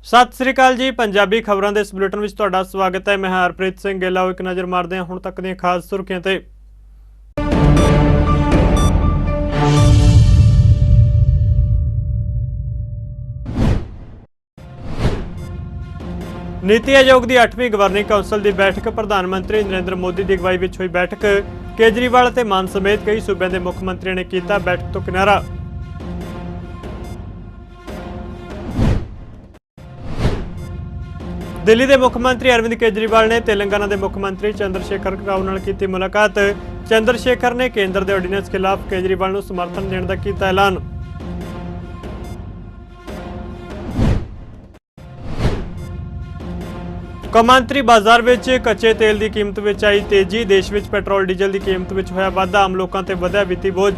सत श्री अकाल जी। पंजाबी खबरों के इस बुलेटिन में तुहाडा स्वागत है। मैं हरप्रीत सिंह गिल। एक नज़र मारते हैं हुण तक दी खास सुर्खियां ते। नीति आयोग की 8वीं गवर्निंग कौंसल की बैठक। प्रधानमंत्री नरेंद्र मोदी की अगवाई में हुई बैठक। केजरीवाल ते मान समेत कई सूबे के मुख मंत्रियों ने किया बैठक तो किनारा। दिल्ली के मुख्यमंत्री अरविंद केजरीवाल ने तेलंगाना के मुख्यमंत्री चंद्रशेखर राव नाल की मुलाकात। चंद्रशेखर ने केंद्र के ऑर्डीनेंस खिलाफ केजरीवाल को समर्थन देने का किया ऐलान। कौमांतरी बाजार में कच्चे तेल की कीमत में आई तेजी। देश में पेट्रोल डीजल की कीमत में होया वाधा। आम लोगों पर वधिया वित्ती बोझ।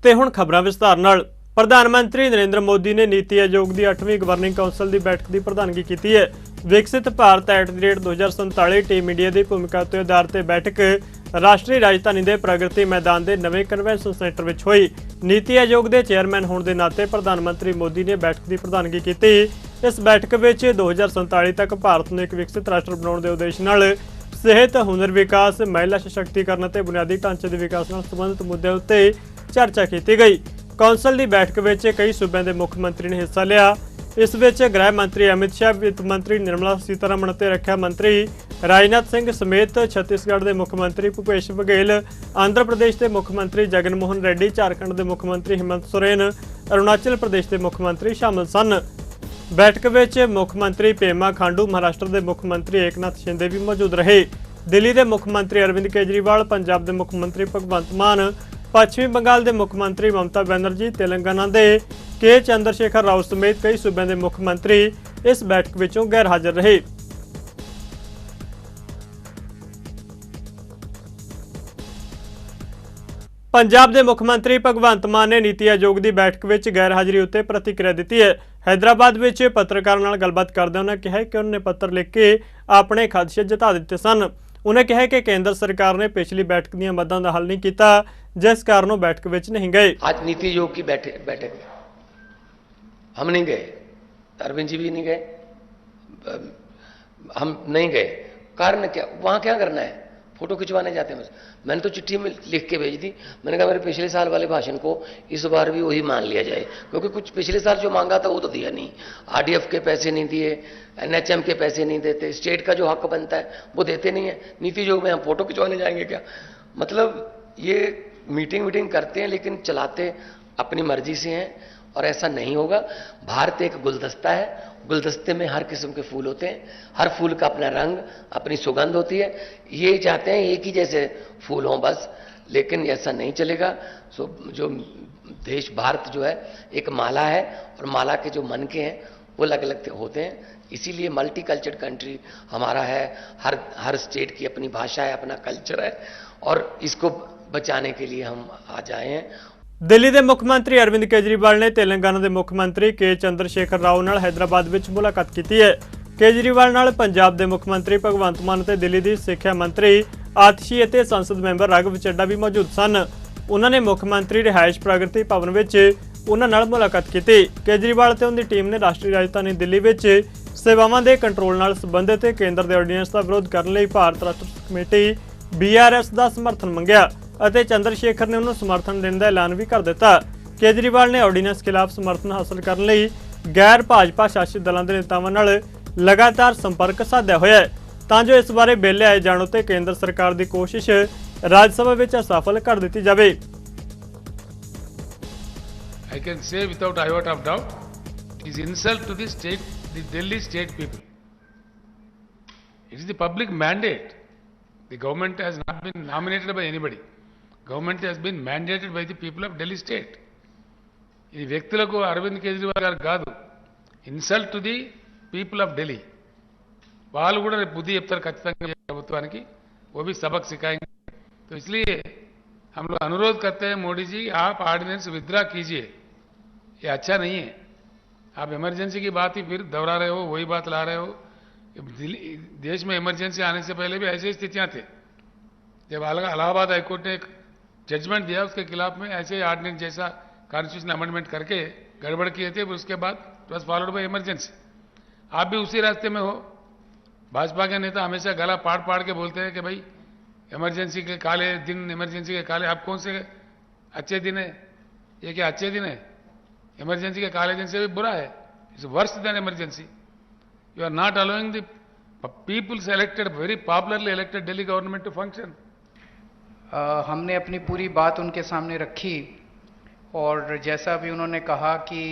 ते हुण खबरां विस्तार नाल। प्रधानमंत्री नरेंद्र मोदी ने नीति आयोग की 8वीं गवर्निंग कौंसल की बैठक की प्रधानगी की है। विकसित भारत @2047 टीम इंडिया की भूमिका के आधार पर बैठक राष्ट्रीय राजधानी के प्रगति मैदान के नवे कन्वेंशन सेंटर में हुई। नीति आयोग के चेयरमैन होने के नाते प्रधानमंत्री मोदी ने बैठक की प्रधानगी की। इस बैठक में 2047 तक भारत को एक विकसित राष्ट्र बनाने के उद्देश्य नाल सेहत, हुनर विकास, महिला सशक्तिकरण और बुनियादी ढांचे के विकास नाल संबंधित मुद्दों उत्ते चर्चा की गई। कौंसल की बैठक में कई सूबों के मुख मंत्री ने हिस्सा लिया। इस विच गृह मंत्री अमित शाह, वित्त मंत्री निर्मला सीतारमण ते रक्षा मंत्री राजनाथ सिंह समेत छत्तीसगढ़ के मुख्यमंत्री भूपेश बघेल, आंध्र प्रदेश के मुख्यमंत्री जगन मोहन रेड्डी, झारखंड के मुख्यमंत्री हेमंत सोरेन, अरुणाचल प्रदेश के मुख्यमंत्री शामिल सन। बैठक में मुख्यमंत्री पेमा खांडू, महाराष्ट्र के मुख्यमंत्री एकनाथ शिंदे भी मौजूद रहे। दिल्ली के मुख्यमंत्री अरविंद केजरीवाल, पंजाब के मुख्यमंत्री भगवंत मान, पश्चिमी बंगाल के मुख्यमंत्री ममता बनर्जी, तेलंगाना के चंद्रशेखर राव समेत कई सूबों के मुख्यमंत्री इस बैठक विचों गैर हाजिर रहे। पंजाब के मुख्यमंत्री भगवंत मान ने नीति आयोग की बैठक में गैर हाजिरी उत्ते प्रतिक्रिया दी है। हैदराबाद में पत्रकारों नाल गलबात करदे उन्होंने कहा कि उन्होंने पत्र लिख के अपने खदशे जता दिते सन। उन्हें कहा कि केंद्र सरकार ने पिछली बैठक दी मदों का हल नहीं किया, जिस कारण वो बैठक में नहीं गए। आज नीति आयोग की बैठक हम नहीं गए, अरविंद जी भी नहीं गए, हम नहीं गए। कारण क्या? वहां क्या करना है? फोटो खिंचवाने जाते हैं बस। मैंने तो चिट्ठी में लिख के भेज दी। मैंने कहा मेरे पिछले साल वाले भाषण को इस बार भी वही मान लिया जाए, क्योंकि कुछ पिछले साल जो मांगा था वो तो दिया नहीं। आरडीएफ के पैसे नहीं दिए, एनएचएम के पैसे नहीं देते, स्टेट का जो हक बनता है वो देते नहीं है। नीति आयोग में हम फोटो खिंचवाने जाएंगे क्या? मतलब ये मीटिंग करते हैं लेकिन चलाते अपनी मर्जी से हैं, और ऐसा नहीं होगा। भारत एक गुलदस्ता है, गुलदस्ते में हर किस्म के फूल होते हैं, हर फूल का अपना रंग, अपनी सुगंध होती है। ये चाहते हैं एक ही जैसे फूल हों बस, लेकिन ऐसा नहीं चलेगा। जो देश भारत जो है एक माला है, और माला के जो मनके हैं वो अलग अलग होते हैं। इसीलिए मल्टी कल्चर कंट्री हमारा है। हर स्टेट की अपनी भाषा है, अपना कल्चर है, और इसको बचाने के लिए हम आज आए हैं। दिल्ली के मुख्यमंत्री अरविंद केजरीवाल ने तेलंगाना के मुख्यमंत्री के चंद्रशेखर राव नाल हैदराबाद में मुलाकात की है। केजरीवाल नाल पंजाब के मुख्यमंत्री भगवंत मान ते दिल्ली की सिक्ख्या मंत्री आतिशी और संसद मैंबर राघव चड्डा भी मौजूद सन। उन्होंने मुख्यमंत्री रिहायश प्रगति भवन में उन्हां नाल मुलाकात की। केजरीवाल ते उनकी टीम ने राष्ट्रीय राजधानी दिल्ली में सेवावां के कंट्रोल नाल संबंधित केंद्र के ऑर्डीनेंस का विरोध करने लई भारत राष्ट्र कमेटी BRS का समर्थन मंगया और चंद्रशेखर ने उन्होंने समर्थन देने का ऐलान भी कर दिता। केजरीवाल ने ऑर्डीनेंस खिलाफ समर्थन हासिल करने लई गैर भाजपा शासित दलों के नेतावां नाल लगातार संपर्क साधा होया है, तां जो इस बारे बिल आए जाने ते केंद्र सरकार की कोशिश राज्यसभा में असफल कर दी जाए। I can say without iota of doubt, it is insult to the state, the Delhi state people. It is the public mandate. The government has not been nominated by anybody. Government has been mandated by the people of Delhi state. ఇది వ్యక్తులకు అరవింద్ కేజ్రీవాల్ గారు కాదు, insult to the people of Delhi. వాళ్ళు కూడా రేపు బుద్ధి చెప్తారు ఖచ్చితంగా ప్రభుత్వానికి. वो भी सबक सिखाएंगे. तो इसलिए हम लोग अनुरोध करते हैं मोदी जी, आप ऑर्डिनेंस विथड्रा कीजिए. ये अच्छा नहीं है. आप इमरजेंसी की बात ही फिर दोहरा रहे हो, वही बात ला रहे हो. देश में इमरजेंसी आने से पहले भी ऐसी स्थितियां थे। जब इलाहाबाद हाईकोर्ट ने एक जजमेंट दिया, उसके खिलाफ में ऐसे ऑर्डिनेंस जैसा कॉन्स्टिट्यूशन अमेंडमेंट करके गड़बड़ किए थे, उसके बाद it was followed by emergency. आप भी उसी रास्ते में हो। भाजपा के नेता हमेशा गला पाड़ पाड़ के बोलते हैं कि भाई इमरजेंसी के काले दिन, इमरजेंसी के काले। आप कौन से अच्छे दिन है? ये क्या अच्छे दिन है? इमरजेंसी के काले दिन से भी बुरा है। It's worse than emergency. You are not allowing the people's elected, very popularly elected Delhi government to function. हमने अपनी पूरी बात उनके सामने रखी और जैसा भी उन्होंने कहा कि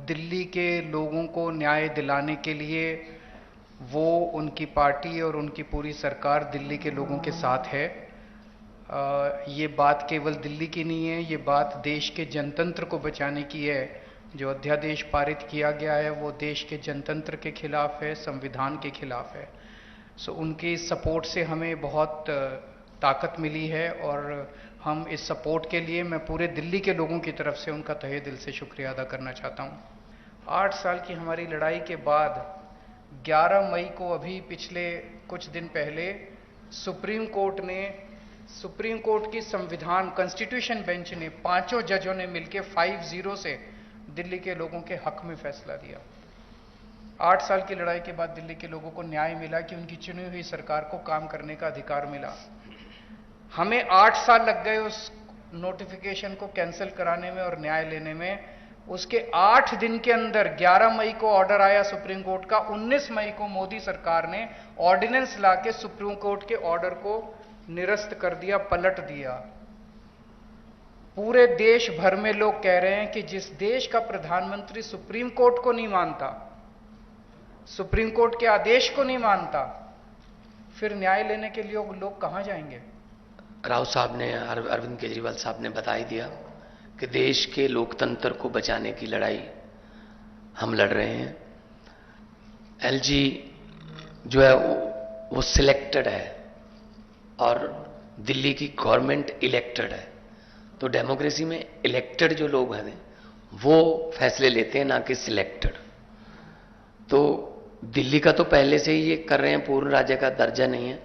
दिल्ली के लोगों को न्याय दिलाने के लिए वो, उनकी पार्टी और उनकी पूरी सरकार दिल्ली के लोगों के साथ है। ये बात केवल दिल्ली की नहीं है, ये बात देश के जनतंत्र को बचाने की है। जो अध्यादेश पारित किया गया है वो देश के जनतंत्र के खिलाफ है, संविधान के खिलाफ है। सो उनकी सपोर्ट से हमें बहुत ताकत मिली है और हम इस सपोर्ट के लिए मैं पूरे दिल्ली के लोगों की तरफ से उनका तहे दिल से शुक्रिया अदा करना चाहता हूँ। 8 साल की हमारी लड़ाई के बाद 11 मई को, अभी पिछले कुछ दिन पहले, सुप्रीम कोर्ट की संविधान कॉन्स्टिट्यूशन बेंच ने 5 जजों ने मिलकर 5-0 से दिल्ली के लोगों के हक में फैसला दिया। 8 साल की लड़ाई के बाद दिल्ली के लोगों को न्याय मिला कि उनकी चुनी हुई सरकार को काम करने का अधिकार मिला। हमें 8 साल लग गए उस नोटिफिकेशन को कैंसिल कराने में और न्याय लेने में। उसके 8 दिन के अंदर 11 मई को ऑर्डर आया सुप्रीम कोर्ट का। 19 मई को मोदी सरकार ने ऑर्डिनेंस लाके सुप्रीम कोर्ट के ऑर्डर को निरस्त कर दिया, पलट दिया। पूरे देश भर में लोग कह रहे हैं कि जिस देश का प्रधानमंत्री सुप्रीम कोर्ट को नहीं मानता, सुप्रीम कोर्ट के आदेश को नहीं मानता, फिर न्याय लेने के लिए लोग कहां जाएंगे? राव साहब ने, अरविंद केजरीवाल साहब ने बता ही दिया कि देश के लोकतंत्र को बचाने की लड़ाई हम लड़ रहे हैं। एलजी जो है वो सिलेक्टेड है और दिल्ली की गवर्नमेंट इलेक्टेड है। तो डेमोक्रेसी में इलेक्टेड जो लोग हैं वो फैसले लेते हैं, ना कि सिलेक्टेड। तो दिल्ली का तो पहले से ही ये कर रहे हैं, पूर्ण राज्य का दर्जा नहीं है,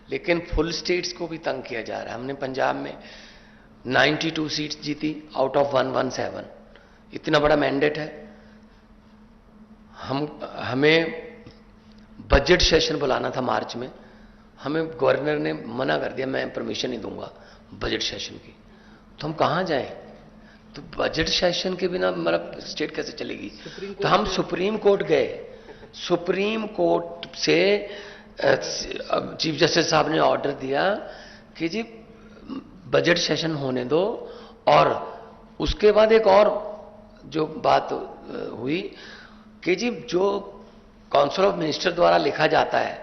लेकिन फुल स्टेट्स को भी तंग किया जा रहा है। हमने पंजाब में 92 सीट्स जीती आउट ऑफ 117। इतना बड़ा मैंडेट है। हमें बजट सेशन बुलाना था मार्च में, हमें गवर्नर ने मना कर दिया, मैं परमिशन नहीं दूंगा बजट सेशन की। तो हम कहां जाएं? तो बजट सेशन के बिना मतलब स्टेट कैसे चलेगी? तो हम सुप्रीम कोर्ट गए। सुप्रीम कोर्ट से चीफ जस्टिस साहब ने ऑर्डर दिया कि जी बजट सेशन होने दो। और उसके बाद एक और जो बात हुई कि जी जो काउंसिल ऑफ मिनिस्टर द्वारा लिखा जाता है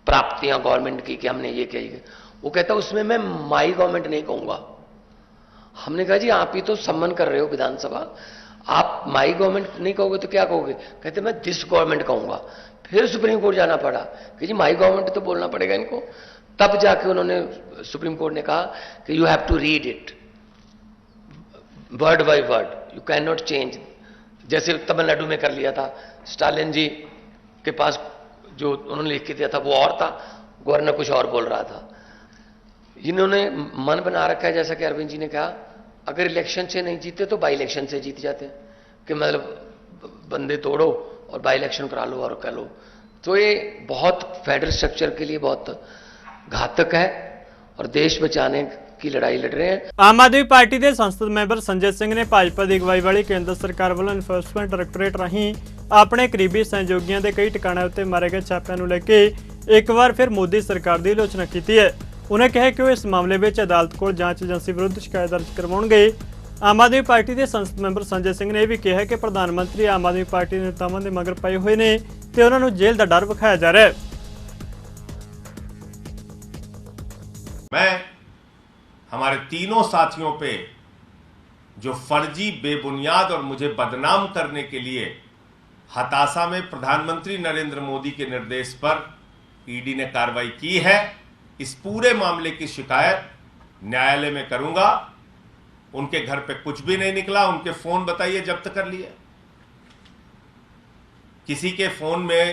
प्राप्तियां गवर्नमेंट की कि हमने ये किया, वो कहता है उसमें मैं माई गवर्नमेंट नहीं कहूंगा। हमने कहा जी आप ही तो सम्मान कर रहे हो विधानसभा, आप माई गवर्नमेंट नहीं कहोगे तो क्या कहोगे? कहते मैं दिस गवर्नमेंट कहूंगा। फिर सुप्रीम कोर्ट जाना पड़ा कि जी माई गवर्नमेंट तो बोलना पड़ेगा इनको। तब जाके उन्होंने, सुप्रीम कोर्ट ने कहा कि you have to read it word by word, you can not change. जैसे तमिलनाडु में कर लिया था, स्टालिन जी के पास जो उन्होंने लिख के दिया था वो और था, गवर्नर कुछ और बोल रहा था। इन्होंने मन बना रखा है, जैसा कि अरविंद जी ने कहा, अगर इलेक्शन से नहीं जीते तो बाई इलेक्शन से जीत जाते हैं, कि मतलब बंदे तोड़ो और बाई इलेक्शन करा लो और कर लो। तो ये बहुत फेडरल स्ट्रक्चर के लिए बहुत घातक है और देश बचाने की लड़ाई लड़ रहे हैं। ਆਮ ਆਦਮੀ ਪਾਰਟੀ ਦੇ ਸੰਸਦ ਮੈਂਬਰ ਸੰਜੇ ਸਿੰਘ ਨੇ ਭਾਜਪਾ ਦੀ ਅਗਵਾਈ ਵਾਲੀ ਕੇਂਦਰ ਸਰਕਾਰ ਵੱਲੋਂ ਐਨਫੋਰਸਮੈਂਟ ਡਾਇਰੈਕਟੋਰੇਟ ਰਾਹੀਂ ਆਪਣੇ ਕਰੀਬੀ ਸਹਿਯੋਗੀਆਂ ਦੇ ਕਈ ਟਿਕਾਣਿਆਂ ਉੱਤੇ ਮਾਰੇ ਗਏ ਛਾਪਿਆਂ ਨੂੰ ਲੈ ਕੇ ਇੱਕ ਵਾਰ ਫਿਰ ਮੋਦੀ ਸਰਕਾਰ ਦੀ ਆਲੋਚਨਾ ਕੀਤੀ ਹੈ। उन्हें कहा कि वो इस मामले में अदालत को जांच एजेंसी विरुद्ध शिकायत दर्ज करवाउणगे। आम आदमी पार्टी के संसद मैंबर संजय सिंह ने भी कहा कि प्रधानमंत्री आम आदमी पार्टी के नेताओं के मगर पए हुए ने ते उन्हां नूं जेल का डर विखाया जा रहा है। मैं हमारे तीनों साथियों पे जो फर्जी, बेबुनियाद और मुझे बदनाम करने के लिए हताशा में प्रधानमंत्री नरेंद्र मोदी के निर्देश पर ईडी ने कार्रवाई की है, इस पूरे मामले की शिकायत न्यायालय में करूंगा। उनके घर पे कुछ भी नहीं निकला, उनके फोन बताइए जब्त कर लिए। किसी के फोन में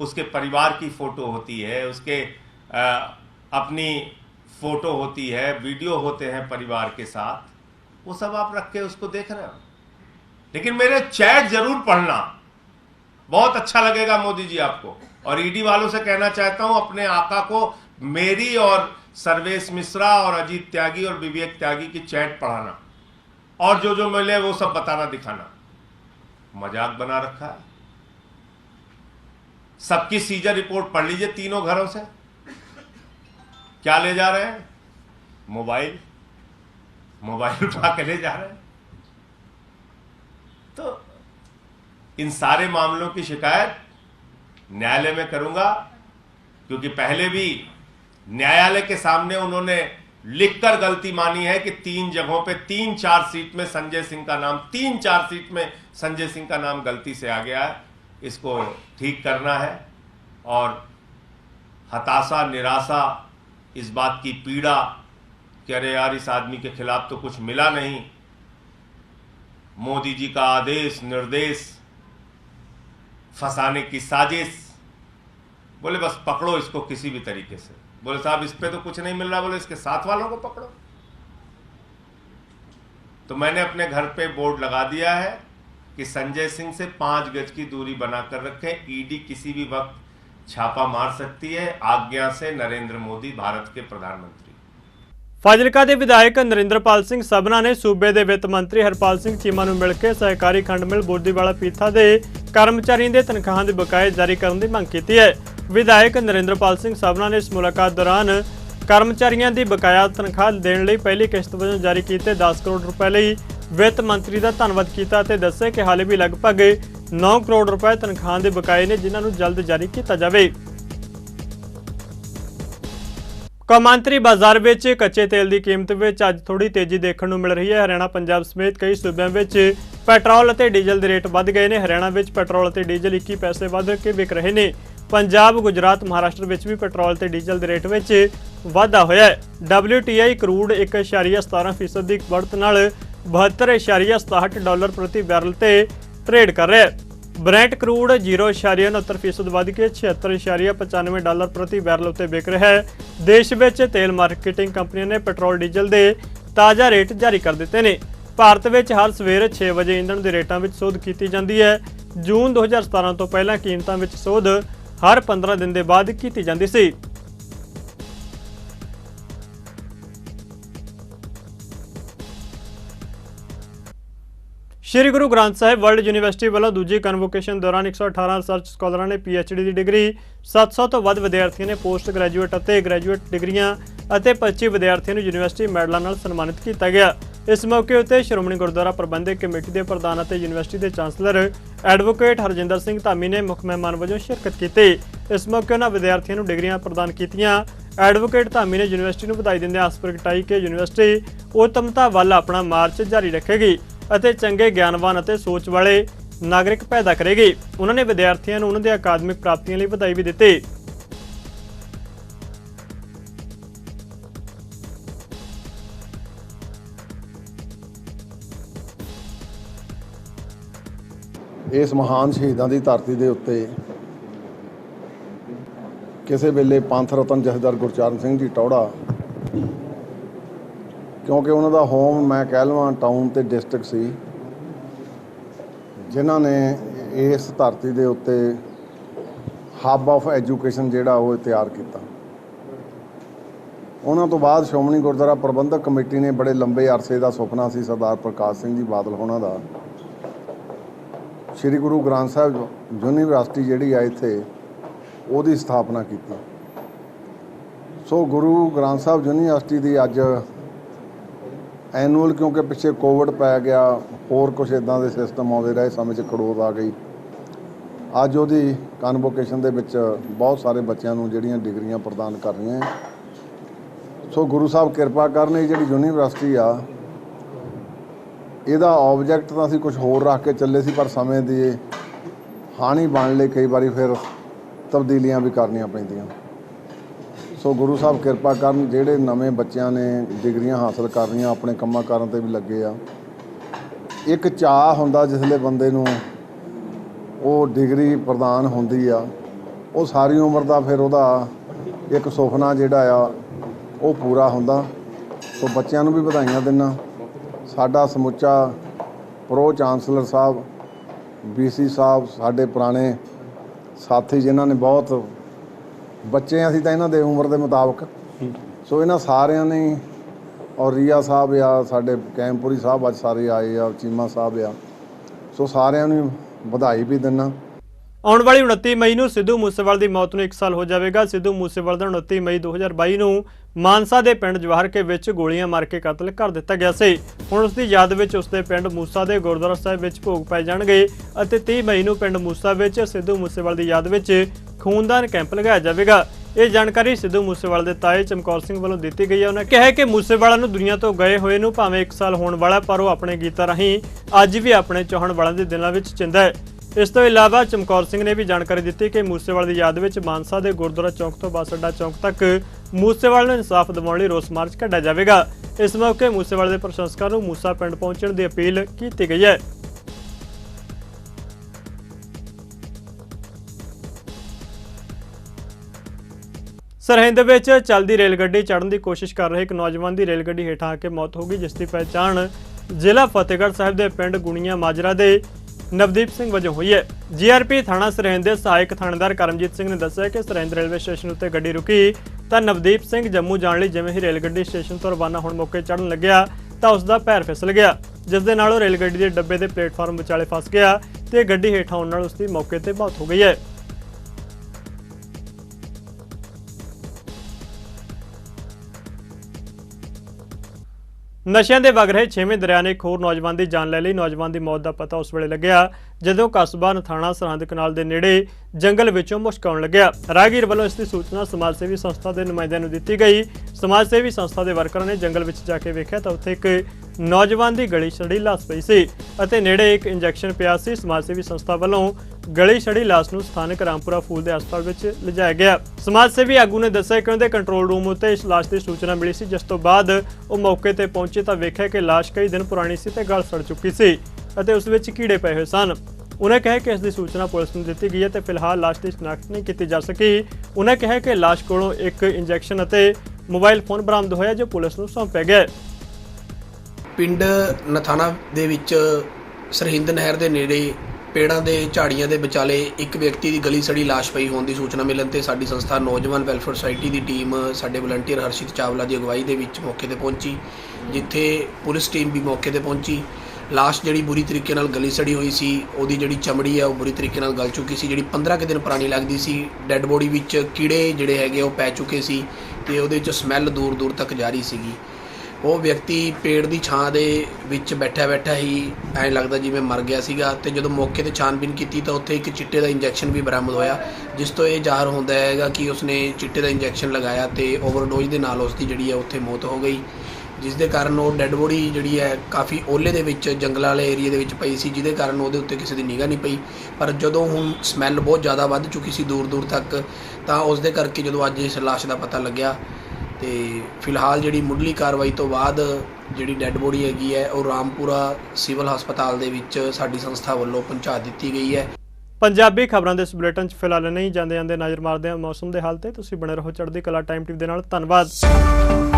उसके परिवार की फ़ोटो होती है, उसके अपनी फ़ोटो होती है, वीडियो होते हैं परिवार के साथ, वो सब आप रख के उसको देख रहे हो। लेकिन मेरे चैट जरूर पढ़ना, बहुत अच्छा लगेगा मोदी जी आपको। और ईडी वालों से कहना चाहता हूं, अपने आका को मेरी और सर्वेश मिश्रा और अजीत त्यागी और विवेक त्यागी की चैट पढ़ाना, और जो जो मिले वो सब बताना दिखाना। मजाक बना रखा है। सबकी सीजर रिपोर्ट पढ़ लीजिए तीनों घरों से। क्या ले जा रहे हैं? मोबाइल उठा के ले जा रहे हैं। तो इन सारे मामलों की शिकायत न्यायालय में करूंगा, क्योंकि पहले भी न्यायालय के सामने उन्होंने लिखकर गलती मानी है कि 3 जगहों पे 3 चार्जशीट में संजय सिंह का नाम, 3 चार्जशीट में संजय सिंह का नाम गलती से आ गया है। इसको ठीक करना है। और हताशा, निराशा, इस बात की पीड़ा कि अरे यार इस आदमी के खिलाफ तो कुछ मिला नहीं, मोदी जी का आदेश निर्देश, फंसाने की साजिश। बोले बस पकड़ो इसको किसी भी तरीके से। बोले साहब इस पे तो कुछ नहीं मिल रहा, बोले इसके साथ वालों को पकड़ो। तो मैंने अपने घर पे बोर्ड लगा दिया है कि संजय सिंह से 5 गज की दूरी बनाकर रखें। ईडी किसी भी वक्त छापा मार सकती है, आज्ञा से नरेंद्र मोदी भारत के प्रधानमंत्री। ਫਾਜ਼ਿਲਕਾ ਦੇ ਵਿਧਾਇਕ ਨਰਿੰਦਰਪਾਲ ਸਿੰਘ ਸਭਨਾ ਨੇ ਸੂਬੇ ਦੇ ਵਿੱਤ ਮੰਤਰੀ ਹਰਪਾਲ ਸਿੰਘ ਚੀਮਾ ਨੂੰ ਮਿਲ ਕੇ ਸਹਿਕਾਰੀ ਖੰਡ ਮਿਲ ਬੋਦੀਵਾਲਾ ਪੀਥਾ ਦੇ ਕਰਮਚਾਰੀਆਂ ਦੇ ਤਨਖਾਹਾਂ ਦੇ ਬਕਾਏ ਜਾਰੀ ਕਰਨ ਦੀ ਮੰਗ ਕੀਤੀ ਹੈ। ਵਿਧਾਇਕ ਨਰਿੰਦਰਪਾਲ ਸਿੰਘ ਸਭਨਾ ਨੇ ਇਸ ਮੁਲਾਕਾਤ ਦੌਰਾਨ ਕਰਮਚਾਰੀਆਂ ਦੀ ਬਕਾਇਆ ਤਨਖਾਹ ਦੇਣ ਲਈ ਪਹਿਲੀ ਕਿਸ਼ਤ ਵਜੋਂ ਜਾਰੀ ਕੀਤੇ 10 ਕਰੋੜ ਰੁਪਏ ਲਈ ਵਿੱਤ ਮੰਤਰੀ ਦਾ ਧੰਨਵਾਦ ਕੀਤਾ ਅਤੇ ਦੱਸਿਆ ਕਿ ਹਾਲੇ ਵੀ ਲਗਭਗ 9 ਕਰੋੜ ਰੁਪਏ ਤਨਖਾਹਾਂ ਦੇ ਬਕਾਏ ਨੇ, ਜਿਨ੍ਹਾਂ ਨੂੰ ਜਲਦ ਜਾਰੀ ਕੀਤਾ ਜਾਵੇ। ਕੌਮਾਂਤਰੀ ਬਾਜ਼ਾਰ ਵਿੱਚ ਕੱਚੇ ਤੇਲ ਦੀ ਕੀਮਤ ਵਿੱਚ ਅੱਜ ਥੋੜੀ ਤੇਜ਼ੀ ਦੇਖਣ ਨੂੰ ਮਿਲ ਰਹੀ ਹੈ। ਹਰਿਆਣਾ, ਪੰਜਾਬ ਸਮੇਤ ਕਈ ਸੂਬਿਆਂ ਵਿੱਚ ਪੈਟਰੋਲ ਅਤੇ ਡੀਜ਼ਲ ਦੇ ਰੇਟ ਵੱਧ ਗਏ ਨੇ। ਹਰਿਆਣਾ ਵਿੱਚ ਪੈਟਰੋਲ ਅਤੇ ਡੀਜ਼ਲ 21 ਪੈਸੇ ਵੱਧ ਕੇ ਵਿਕ ਰਹੇ ਨੇ। ਪੰਜਾਬ, ਗੁਜਰਾਤ, ਮਹਾਰਾਸ਼ਟਰ ਵਿੱਚ ਵੀ ਪੈਟਰੋਲ ਤੇ ਡੀਜ਼ਲ ਦੇ ਰੇਟ ਵਿੱਚ ਵਾਧਾ ਹੋਇਆ ਹੈ। WTI ਕਰੂਡ 1.17% ਦੀ बढ़त ਨਾਲ $72.67 ਪ੍ਰਤੀ ਬੈਰਲ ਤੇ ਟ੍ਰੇਡ ਕਰ ਰਿਹਾ ਹੈ। ब्रेंट क्रूड 0.69% वध के $76.95 प्रति बैरल उत्ते बिक रहा है। देश में तेल मार्केटिंग कंपनियों ने पेट्रोल डीजल के ताज़ा रेट जारी कर दिते हैं। भारत में हर सवेरे 6 बजे ईंधन के रेटों में सोध की जाती है। जून 2017 तो पहला कीमतों में सोध हर 15 दिन के बाद की जाती सी। श्री गुरु ग्रंथ साहिब वर्ल्ड यूनिवर्सिटी वालों दूजी कन्वोकेशन दौरान 118 रिसर्च स्कॉलर ने PhD की डिग्री, 700 तो वध विद्यार्थियों ने पोस्ट ग्रैजुएट और ग्रैजुएट डिग्रियां और 25 विद्यार्थियों को यूनिवर्सिटी मैडलों नाल सन्मानित किया गया। इस मौके उत्ते श्रोमणी गुरुद्वारा प्रबंधक कमेटी के प्रधान और यूनिवर्सिटी के चांसलर एडवोकेट हरजिंदर सिंह धामी ने मुख मेहमान वजों शिरकत की। इस मौके उन्होंने विद्यार्थियों को डिग्रियां प्रदान कीतियां। एडवोकेट धामी ने यूनिवर्सिटी को बधाई देंदे आस प्रगटाई कि यूनिवर्सिटी उत्तमता वाल अपना मार्च जारी रखेगी ਅਤੇ ਚੰਗੇ ਗਿਆਨਵਾਨ ਅਤੇ ਸੋਚ ਵਾਲੇ ਨਾਗਰਿਕ ਪੈਦਾ ਕਰੇਗੀ। ਉਹਨਾਂ ਨੇ ਵਿਦਿਆਰਥੀਆਂ ਨੂੰ ਉਹਨਾਂ ਦੇ ਅਕਾਦਮਿਕ ਪ੍ਰਾਪਤੀਆਂ ਲਈ ਵਧਾਈ ਵੀ ਦਿੱਤੀ। ਇਸ ਮਹਾਨ ਸ਼ਹੀਦਾਂ ਦੀ ਧਰਤੀ ਦੇ ਉੱਤੇ ਕਿਸੇ ਵੇਲੇ ਪੰਥ ਰਤਨ ਜਥੇਦਾਰ ਗੁਰਚਰਨ ਸਿੰਘ ਜੀ ਟੌੜਾ, क्योंकि उन्होंने होम मैं कह लवां टाउन ते डिस्ट्रिक्ट सी, जिन्हां ने इस धरती दे उत्ते हब ऑफ एजुकेशन जिहड़ा वो तैयार किया। उन्हां तो बाद श्रोमणी गुरुद्वारा प्रबंधक कमेटी ने बड़े लंबे अरसे का सुपना सी सरदार प्रकाश सिंह जी बादल होना दा, श्री गुरु ग्रंथ साहिब यूनिवर्सिटी जिहड़ी आ इत्थे उहदी स्थापना की। सो गुरु ग्रंथ साहिब यूनिवर्सिटी की अज एनुअल, क्योंकि पिछे कोविड पै गया, होर कुछ इदां दे सिस्टम आउंदे रहे, समय च खड़ोत आ गई। अज उहदी कन्वोकेशन दे विच बहुत सारे बच्चों नूं जिहड़ियां डिग्रियां प्रदान कर रही हैं। सो गुरु साहब किरपा करन, जिहड़ी यूनिवर्सिटी आ इहदा ऑबजैक्ट तां असीं कुछ होर रख के चले सी, पर समय दी हानि बन लई कई बारी फिर तब्दीलियां भी करनियां पैंदियां। सो गुरु साहब किरपा करन, जिहड़े नवे बच्चों ने डिग्रियां हासिल कर रही अपने कम्मां कारां ते भी लगे आ। एक चाह हुंदा जिसले बंदे नूं वो डिग्री प्रदान हुंदी आ, ਉਹ ਸਾਰੀ ਉਮਰ ਦਾ ਫਿਰ ਉਹਦਾ ਇੱਕ ਸੁਪਨਾ ਜਿਹੜਾ ਆ ਉਹ ਪੂਰਾ ਹੁੰਦਾ। ਸੋ ਬੱਚਿਆਂ ਨੂੰ ਵੀ ਵਧਾਈਆਂ ਦਿੰਦਾ। ਸਾਡਾ ਸਮੁੱਚਾ ਪ੍ਰੋ ਚਾਂਸਲਰ ਸਾਹਿਬ, BC ਸਾਹਿਬ, ਸਾਡੇ ਪੁਰਾਣੇ ਸਾਥੀ ਜਿਨ੍ਹਾਂ ਨੇ ਬਹੁਤ ਬੱਚੇ ਅਸੀਂ ਤਾਂ ਇਹਨਾਂ ਦੇ ਉਮਰ ਦੇ ਮੁਤਾਬਕ, ਸੋ ਇਹਨਾਂ ਸਾਰਿਆਂ ਨੇ, ਔਰ ਰੀਆ ਸਾਹਿਬ ਆ, ਸਾਡੇ ਕੈਂਪੂਰੀ ਸਾਹਿਬ ਅੱਜ ਸਾਰੇ ਆਏ ਆ, ਚੀਮਾ ਸਾਹਿਬ ਆ, ਸੋ ਸਾਰਿਆਂ ਨੂੰ ਵਧਾਈ ਵੀ ਦਿੰਦਾ। ਆਉਣ ਵਾਲੀ 29 ਮਈ ਨੂੰ ਸਿੱਧੂ ਮੂਸੇਵਾਲ ਦੀ ਮੌਤ ਨੂੰ 1 ਸਾਲ ਹੋ ਜਾਵੇਗਾ। ਸਿੱਧੂ ਮੂਸੇਵਾਲ ਦਾ 29 ਮਈ 2022 ਨੂੰ ਮਾਨਸਾ ਦੇ ਪਿੰਡ ਜਵਾਹਰ ਕੇ ਵਿੱਚ ਗੋਲੀਆਂ ਮਾਰ ਕੇ ਕਤਲ ਕਰ ਦਿੱਤਾ ਗਿਆ ਸੀ। ਹੁਣ ਉਸ ਦੀ ਯਾਦ ਵਿੱਚ ਉਸ ਦੇ ਪਿੰਡ ਮੂਸਾ ਦੇ ਗੁਰਦੁਆਰਾ ਸਾਹਿਬ ਵਿੱਚ ਭੋਗ ਪਾਏ ਜਾਣਗੇ ਅਤੇ 30 ਮਈ ਨੂੰ ਪਿੰਡ ਮੂਸਾ ਵਿੱਚ ਸਿੱਧੂ ਮੂਸੇਵਾਲ ਦੀ ਯਾਦ ਵਿੱਚ ਖੂਨਦਾਨ ਕੈਂਪ ਲਗਾਇਆ ਜਾਵੇਗਾ। ਇਹ ਜਾਣਕਾਰੀ ਸਿੱਧੂ ਮੂਸੇਵਾਲ ਦੇ ਤਾਏ ਚਮਕੌਰ ਸਿੰਘ ਵੱਲੋਂ ਦਿੱਤੀ ਗਈ ਹੈ। ਉਹਨਾਂ ਕਿਹਾ ਕਿ ਮੂਸੇਵਾਲਾ ਨੂੰ ਦੁਨੀਆ ਤੋਂ ਗਏ ਹੋਏ ਨੂੰ ਭਾਵੇਂ 1 ਸਾਲ ਹੋਣ ਵਾਲਾ, ਪਰ ਉਹ ਆਪਣੇ ਗੀਤਾਂ ਰਾਹੀਂ ਅੱਜ ਵੀ ਆਪਣੇ ਚਾਹਣ ਵਾਲਿਆਂ ਦੇ ਦਿਲਾਂ ਵਿੱਚ ਜਿੰਦਾ ਹੈ। ਇਸ ਤੋਂ ਇਲਾਵਾ ਚਮਕੌਰ ਸਿੰਘ ਨੇ ਵੀ ਜਾਣਕਾਰੀ ਦਿੱਤੀ ਕਿ ਮੂਸੇਵਾਲ ਦੀ ਯਾਦ ਵਿੱਚ ਮਾਨਸਾ ਦੇ ਗੁਰਦੁਆਰਾ ਚੌਕ ਤੋਂ ਬੱਸ ਅੱਡਾ ਚੌਕ ਤੱਕ ਮੂਸੇਵਾਲ ਨੂੰ ਇਨਸਾਫ ਦਿਵਾਉਣ ਲਈ ਰੋਸ ਮਾਰਚ ਕੱਢਿਆ ਜਾਵੇਗਾ। ਇਸ ਮੌਕੇ ਮੂਸੇਵਾਲ ਦੇ ਪ੍ਰਸ਼ੰਸਕਾਂ ਨੂੰ ਮੂਸਾ ਪਿੰਡ ਪਹੁੰਚਣ ਦੀ ਅਪੀਲ ਕੀਤੀ ਗਈ ਹੈ। ਸਰਹਿੰਦ ਵਿੱਚ ਚੱਲਦੀ ਰੇਲ ਗੱਡੀ ਚੜ੍ਹਨ ਦੀ ਕੋਸ਼ਿਸ਼ ਕਰ ਰਹੇ ਇੱਕ ਨੌਜਵਾਨ ਦੀ ਰੇਲ ਗੱਡੀ ਹੇਠਾਂ ਆ ਕੇ ਮੌਤ ਹੋ ਗਈ, ਜਿਸ ਦੀ ਪਹਿਚਾਣ ਜ਼ਿਲ੍ਹਾ ਫਤਿਹਗੜ੍ਹ ਸਾਹਿਬ ਦੇ ਪਿੰਡ ਗੁਣੀਆਂ ਮਾਜਰਾ ਦੇ ਨਵਦੀਪ ਸਿੰਘ ਵਜੋਂ ਹੋਈ ਹੈ। GRP ਥਾਣਾ ਸਰਹਿੰਦ ਦੇ ਸਹਾਇਕ ਥਾਣੇਦਾਰ ਕਰਮਜੀਤ ਸਿੰਘ ਨੇ ਦੱਸਿਆ ਕਿ ਸਰਹਿੰਦ ਰੇਲਵੇ ਸਟੇਸ਼ਨ ਉੱਤੇ ਗੱਡੀ ਰੁਕੀ ਤਾਂ ਨਵਦੀਪ ਸਿੰਘ ਜੰਮੂ ਜਾਣ ਲਈ ਜਿਵੇਂ ਹੀ ਰੇਲ ਗੱਡੀ ਸਟੇਸ਼ਨ ਤੋਂ ਰਵਾਨਾ ਹੋਣ ਮੌਕੇ ਚੜ੍ਹਨ ਲੱਗਿਆ ਤਾਂ ਉਸ ਦਾ ਪੈਰ ਫਿਸਲ ਗਿਆ, ਜਿਸ ਦੇ ਨਾਲ ਉਹ ਰੇਲ ਗੱਡੀ ਦੇ ਡੱਬੇ ਦੇ ਪਲੇਟਫਾਰਮ ਵਿਚਾਲੇ ਫਸ ਗਿਆ ਤੇ ਗੱਡੀ ਹੇਠਾਂ ਆਉਣ ਨਾਲ ਉਸ ਦੀ ਮੌਕੇ ਤੇ ਮੌਤ ਹੋ ਗਈ ਹੈ। ਨਸ਼ਿਆਂ ਦੇ ਵਗ ਰਹੇ 6ਵੇਂ ਦਰਿਆ ਨੇ ਇੱਕ ਹੋਰ ਨੌਜਵਾਨ ਦੀ ਜਾਨ ਲੈ ਲਈ। ਨੌਜਵਾਨ ਦੀ ਮੌਤ ਦਾ ਪਤਾ ਉਸ ਵੇਲੇ ਲੱਗਿਆ ਜਦੋਂ ਕਸਬਾ ਨਥਾਣਾ ਸਰਹੰਦ ਕਨਾਲ ਦੇ ਨੇੜੇ ਜੰਗਲ ਵਿੱਚੋਂ ਮੁਸ਼ਕ ਆਉਣ ਲੱਗਿਆ। ਰਾਹਗੀਰ ਵੱਲੋਂ ਇਸ ਦੀ ਸੂਚਨਾ ਸਮਾਜ ਸੇਵੀ ਸੰਸਥਾ ਦੇ ਨੁਮਾਇੰਦਿਆਂ ਨੂੰ ਦਿੱਤੀ ਗਈ। ਸਮਾਜ ਸੇਵੀ ਸੰਸਥਾ ਦੇ ਵਰਕਰਾਂ ਨੇ ਜੰਗਲ ਵਿੱਚ ਜਾ ਕੇ ਵੇਖਿਆ ਤਾਂ ਉੱਥੇ ਇੱਕ ਨੌਜਵਾਨ ਦੀ ਗਲੀ ਛੜੀ ਲਾਸ਼ ਪਈ ਸੀ ਅਤੇ ਨੇੜੇ ਇੱਕ ਇੰਜੈਕਸ਼ਨ ਪਿਆ ਸੀ। ਸਮਾਜ ਸੇਵੀ ਸੰਸਥਾ ਵੱਲੋਂ ਗਲੀ ਛੜੀ ਲਾਸ਼ ਨੂੰ ਸਥਾਨਕ ਰਾਮਪੁਰਾ ਫੂਲ ਦੇ ਹਸਪਤਾਲ ਵਿੱਚ ਲਿਜਾਇਆ ਗਿਆ। ਸਮਾਜ ਸੇਵੀ ਆਗੂ ਨੇ ਦੱਸਿਆ ਕਿ ਉਹਦੇ ਕੰਟਰੋਲ ਰੂਮ ਉੱਤੇ ਇਸ ਲਾਸ਼ ਦੀ ਸੂਚਨਾ ਮਿਲੀ ਸੀ, ਜਿਸ ਤੋਂ ਬਾਅਦ ਉਹ ਮੌਕੇ ਤੇ ਪਹੁੰਚੇ ਤਾਂ ਵੇਖਿਆ ਕਿ ਲਾਸ਼ ਕਈ ਦਿਨ ਪੁਰਾਣੀ ਸੀ ਤੇ ਗਲ ਸੜ ਚੁੱਕੀ ਸੀ ਅਤੇ ਉਸ ਵਿੱਚ ਕੀੜੇ ਪਏ ਹੋਏ ਸਨ। उन्हें कहा कि इसकी सूचना पुलिस में दी गई है तो फिलहाल लाश की शनाख्त नहीं की जा सकी। उन्हें कहा कि लाश कोलों एक इंजैक्शन और मोबाइल फोन बरामद होया जो पुलिस को सौंपया गया। पिंड नथाना दे विच सरहिंद नहर के नेड़े पेड़ां दे झाड़ियां दे विचाले एक व्यक्ति की गली सड़ी लाश पई होने की सूचना मिलण ते साडी संस्था नौजवान वैलफेयर सोसाइटी की टीम साडे वलंटियर हर्षित चावला की अगवाई दे विच मौके ते पहुंची, जिथे पुलिस टीम भी मौके ते पहुंची। लाश जिहड़ी बुरी तरीके नाल गली सड़ी हुई सी, उहदी जिहड़ी चमड़ी है वो बुरी तरीके नाल गल चुकी सी, जिहड़ी 15 के दिन पुरानी लगदी सी। डैड बॉडी विच कीड़े जिहड़े हैगे वो पै चुके सी ते उहदे विच स्मैल दूर दूर तक जा रही सीगी। वो व्यक्ति पेड़ की छां दे विच बैठा बैठा ही ऐ लगदा जिवें मर गया सीगा ते जदों मौके ते छानबीन कीती तो उत्थे एक चिट्टे का इंजैक्शन भी बरामद होया, जिस तो ये ज़ाहिर होंदा हैगा कि उसने चिट्टे का इंजैक्शन लगाया तो ओवरडोज के नाल उसकी जिहड़ी है उत्थे मौत हो गई, जिस दे कारण वो डैड बॉडी जिहड़ी है काफ़ी ओले दे विच जंगल वाले एरिए दे विच पई सी, जिहदे कारण उहदे उत्ते किसी दी निगाह नहीं पई। पर जदों हुण स्मैल बहुत ज़्यादा वध चुकी सी दूर दूर तक, तां उस दे करके जदों अज इस लाश का पता लग्या ते फिलहाल जिहड़ी मुढ़ली कार्रवाई तो बाद जिहड़ी डैड बॉडी हैगी है वो रामपुरा सिविल हस्पताल दे विच साडी संस्था वल्लों पहुंचा दित्ती गई है। पंजाबी खबरां दे इस बुलेटिन च फिलहाल नहीं जांदे नज़र मारदे हां मौसम दे हाल ते। तुसीं बने रहो चढ़दी कला टाइम टीवी दे नाल। धन्नवाद।